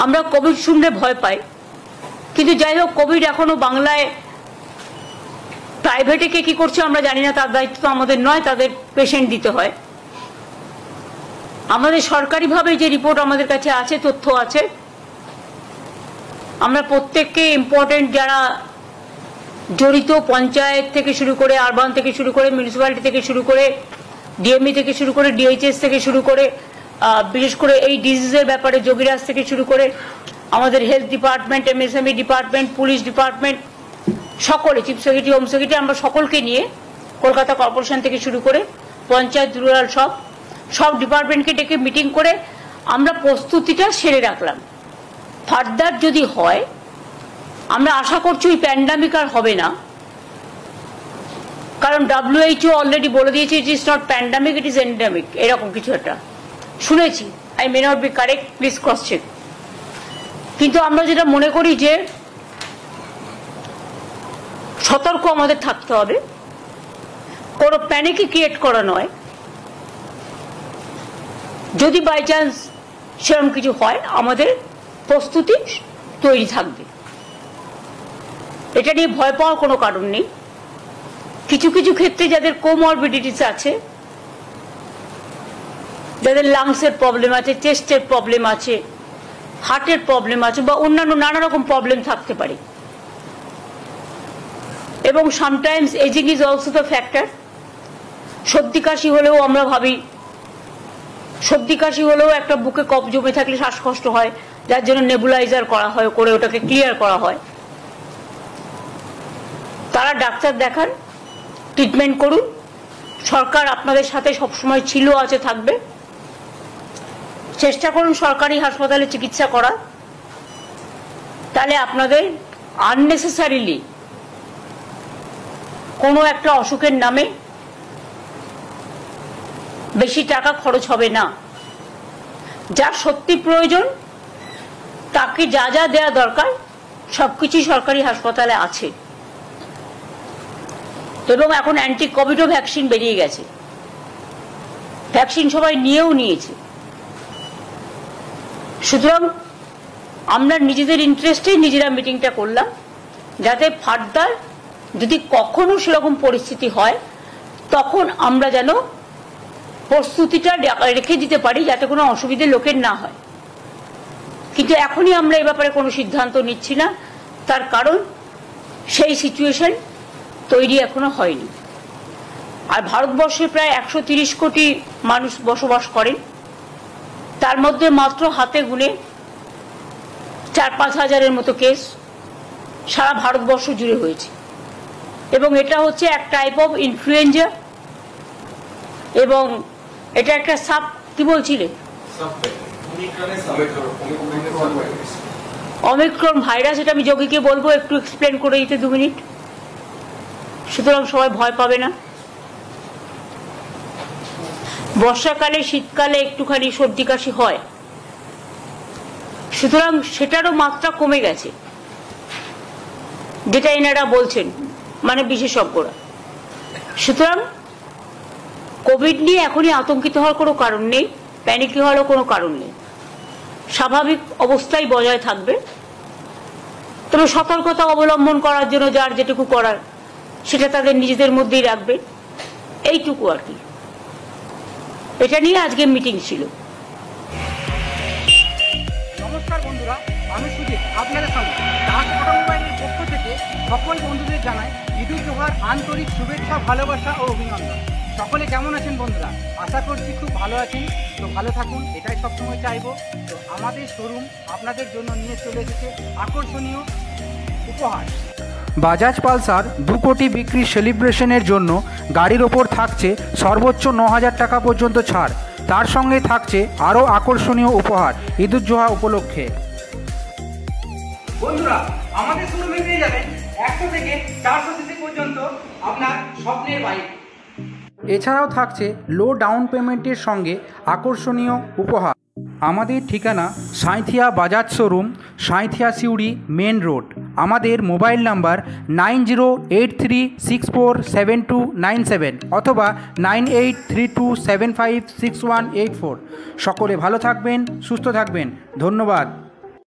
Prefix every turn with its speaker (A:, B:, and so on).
A: আমরা কোভিড শুনলে ভয় পাই, কিন্তু যাই হোক কোভিড এখনো বাংলায় প্রাইভেটে কে কি করছে আমরা জানি না, তার দায়িত্ব তো আমাদের নয়, তাদের পেশেন্ট দিতে হয়। আমাদের সরকারিভাবে যে রিপোর্ট আমাদের কাছে আছে, তথ্য আছে, আমরা প্রত্যেককে ইম্পর্টেন্ট যারা জড়িত, পঞ্চায়েত থেকে শুরু করে, আরবান থেকে শুরু করে, মিউনিসিপ্যালিটি থেকে শুরু করে, ডিএমই থেকে শুরু করে, ডিএইচএস থেকে শুরু করে, বিশেষ করে এই ডিজিজের ব্যাপারে যোগীরাজ থেকে শুরু করে আমাদের health department, MSME department, police department, সকলে, চিফ সেক্রেটারি, হোম সেক্রেটারি, আমরা সকলকে নিয়ে কলকাতা কর্পোরেশন থেকে শুরু করে পঞ্চায়েত, রুরাল, সব ডিপার্টমেন্টকে ডেকে মিটিং করে আমরা প্রস্তুতিটা সেরে রাখলাম। ফার্দার যদি হয়, আমরা আশা করছি ওই প্যান্ডামিক আর হবে না, কারণ WHO অলরেডি বলে দিয়েছে it is not pandemic, it is endemic, এরকম কিছু একটা শুনেছি। I may not be correct, please cross check. কিন্তু আমরা যেটা মনে করি যে সতর্ক আমাদের থাকতে হবে, কোনো প্যানিকই ক্রিয়েট করা নয়। যদি বাই চান্স সেরকম কিছু হয়, আমাদের প্রস্তুতি তৈরি থাকবে, এটা নিয়ে ভয় পাওয়ার কোনো কারণ নেই। কিছু কিছু ক্ষেত্রে যাদের কোমরবিডিটিস আছে, যাদের লাংসের প্রবলেম আছে, চেস্টের প্রবলেম আছে, হার্টের প্রবলেম আছে, বা অন্যান্য নানা রকম প্রবলেম থাকতে পারে, এবং sometimes aging is also the factor. সর্দি কাশি হলেও আমরা ভাবি, সর্দি কাশি হলেও একটা বুকে কফ জমে থাকলে শ্বাসকষ্ট হয়, যার জন্য নেবুলাইজার করা হয়, করে ওটাকে ক্লিয়ার করা হয়। তারা ডাক্তার দেখান, ট্রিটমেন্ট করুন। সরকার আপনাদের সাথে সবসময় ছিল, আছে, থাকবে। চেষ্টা করুন সরকারি হাসপাতালে চিকিৎসা করা, তাহলে আপনাদের আননেসেসারিলি কোনো একটা অসুখের নামে বেশি টাকা খরচ হবে না। যার সত্যি প্রয়োজন তাকে যা যা দেওয়া দরকার সবকিছুই সরকারি হাসপাতালে আছে, এবং এখন অ্যান্টি কোভিডও ভ্যাকসিন বেরিয়ে গেছে, ভ্যাকসিন সবাই নিয়েছে। সুতরাং আমরা নিজেদের ইন্টারেস্টেই নিজেরা মিটিংটা করলাম, যাতে ফার্দার যদি কখনো সেরকম পরিস্থিতি হয় তখন আমরা যেন প্রস্তুতিটা রেখে দিতে পারি, যাতে কোনো অসুবিধে লোকের না হয়। কিন্তু এখনই আমরা এই ব্যাপারে কোনো সিদ্ধান্ত নিচ্ছি না, তার কারণ সেই সিচুয়েশন তৈরি এখনো হয়নি। আর ভারতবর্ষে প্রায় 130 কোটি মানুষ বসবাস করেন, তার মধ্যে মাত্র হাতে গুনে 4-5 হাজারের মতো কেস সারা ভারতবর্ষ জুড়ে হয়েছে, এবং এটা হচ্ছে এক টাইপ অফ ইনফ্লুয়েঞ্জা, এবং এটা একটা কি বলছিলে, ওমিক্রন ভাইরাস। এটা আমি যোগীকে বলবো একটু এক্সপ্লেন করে দিতে 2 মিনিট, সুতরাং সবাই ভয় পাবে না। বর্ষাকালে, শীতকালে একটুখানি সর্দি কাশি হয়, সুতরাং সেটারও মাত্রা কমে গেছে, যেটা এনারা বলছেন, মানে বিশেষজ্ঞরা। সুতরাং কোভিড নিয়ে এখনই আতঙ্কিত হওয়ার কোনো কারণ নেই, প্যানিক হওয়ারও কোনো কারণ নেই, স্বাভাবিক অবস্থায় বজায় থাকবে। তবে সতর্কতা অবলম্বন করার জন্য যার যেটুকু করার সেটা তাদের নিজেদের মধ্যেই রাখবে, এইটুকু আর কি। এটা নিয়ে আজকে মিটিং ছিল।
B: নমস্কার বন্ধুরা, আমি সুজিত আপনাদের সঙ্গে দাস মোবাইলের পক্ষ থেকে সকল বন্ধুদের জানাই ঈদুল জোহার, আন্তরিক শুভেচ্ছা, ভালোবাসা ও অভিনন্দন। সকলে কেমন আছেন বন্ধুরা? আশা করছি খুব ভালো আছেন। তো ভালো থাকুন, এটাই সবসময় চাইবো। তো আমাদের শোরুম আপনাদের জন্য নিয়ে চলে এসেছে আকর্ষণীয় উপহার। বাজাজ পালসার 2 কোটি বিক্রির সেলিব্রেশনের জন্য গাড়ির ওপর থাকছে সর্বোচ্চ 9,000 টাকা পর্যন্ত ছাড়, তার সঙ্গে থাকছে আরও আকর্ষণীয় উপহার ঈদুল জোহা উপলক্ষে। বন্ধুরা, আমাদের শোরুমে পেয়ে যাবেন 100 থেকে 400 সিসি পর্যন্ত আপনার স্বপ্নের বাইক। এছাড়াও থাকছে লো ডাউন পেমেন্টের সঙ্গে আকর্ষণীয় উপহার। আমাদের ঠিকানা Sainthia Bajaj showroom, Sainthia Suri main road. আমাদের মোবাইল নাম্বার 9083647297 অথবা 9832756184। সকলে ভালো থাকবেন, সুস্থ থাকবেন। ধন্যবাদ।